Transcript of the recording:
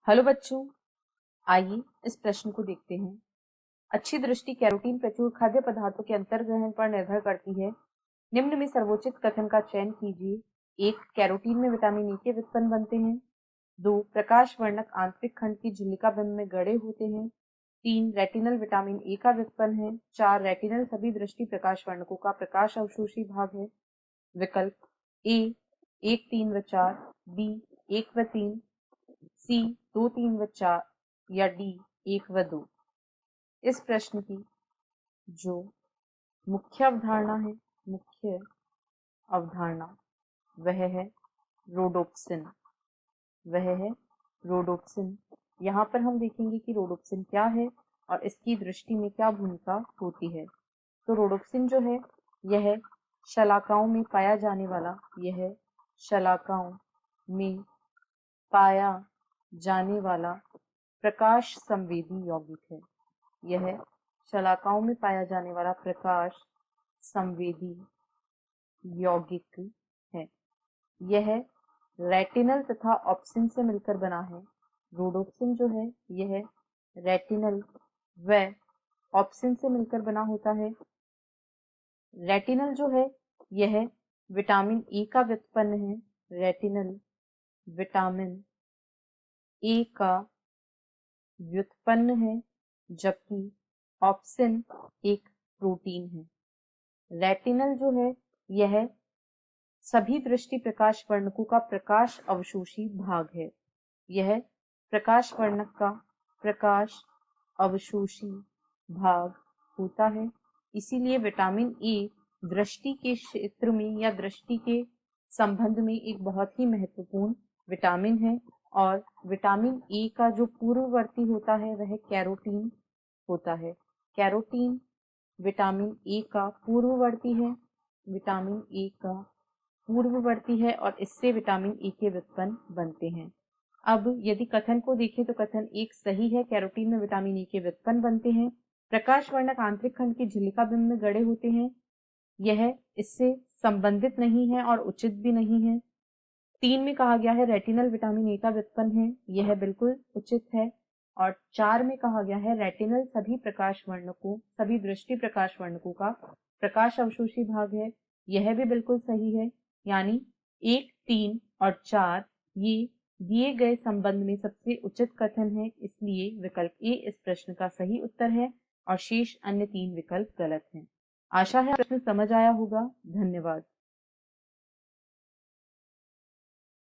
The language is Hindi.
हेलो बच्चों, आइए इस प्रश्न को देखते हैं। अच्छी दृष्टि कैरोटीन प्रचुर खाद्य पदार्थों के अंतर्ग्रहण पर निर्भर करती है। निम्न में सर्वोचित कथन का चयन कीजिए। 1. कैरोटीन में विटामिन ए के व्युत्पन्न बनते हैं। 2. प्रकाश वर्णक आंतरिक खंड की झिल्लिका बिंब में गड़े होते हैं। 3. रेटिनल विटामिन ए का व्युत्पन्न है। 4. रेटिनल सभी दृष्टि प्रकाश वर्णकों का प्रकाश अवशोषी भाग है। विकल्प ए 1, 3 व 4, बी 1 व 3, सी 2, 3 व 4 या डी 1 व 2। इस प्रश्न की जो मुख्य अवधारणा वह है रोडोप्सिन। यहाँ पर हम देखेंगे कि रोडोप्सिन क्या है और इसकी दृष्टि में क्या भूमिका होती है। तो रोडोप्सिन जो है यह शलाकाओं में पाया जाने वाला प्रकाश संवेदी यौगिक है। यह शलाकाओं में पाया जाने वाला प्रकाश संवेदी यौगिक है। यह रेटिनल तथा ऑप्सिन से मिलकर बना है। रोडोप्सिन जो है यह रेटिनल व ऑप्सिन से मिलकर बना होता है। रेटिनल जो है यह विटामिन ए का व्युत्पन्न है। रेटिनल विटामिन ए का व्युत्पन्न है, जबकि ऑप्सिन एक प्रोटीन है। रेटिनल जो है यह सभी दृष्टि प्रकाश वर्णकों का प्रकाश अवशोषी भाग है। यह प्रकाश वर्णक का प्रकाश अवशोषी भाग होता है। इसीलिए विटामिन ए दृष्टि के क्षेत्र में या दृष्टि के संबंध में एक बहुत ही महत्वपूर्ण विटामिन है। और विटामिन ए का जो पूर्ववर्ती होता है वह कैरोटीन होता है। कैरोटीन विटामिन ए का पूर्ववर्ती है और इससे विटामिन ए के व्युत्पन्न बनते हैं। अब यदि कथन को देखें तो कथन एक सही है। कैरोटीन में विटामिन ए के व्युत्पन्न बनते हैं। प्रकाश वर्णक आंतरिक खंड की झिल्लिका बिंब में गड़े होते हैं। यह इससे संबंधित नहीं है और उचित भी नहीं है। 3 में कहा गया है रेटिनल विटामिन ए का व्युत्पन्न है, यह बिल्कुल उचित है। और 4 में कहा गया है रेटिनल सभी दृष्टि प्रकाश वर्णकों का प्रकाश अवशोषी भाग है, यह भी बिल्कुल सही है। यानी 1, 3 और 4 ये दिए गए संबंध में सबसे उचित कथन है। इसलिए विकल्प ए इस प्रश्न का सही उत्तर है और शेष अन्य 3 विकल्प गलत हैं। आशा है प्रश्न समझ आया होगा। धन्यवाद।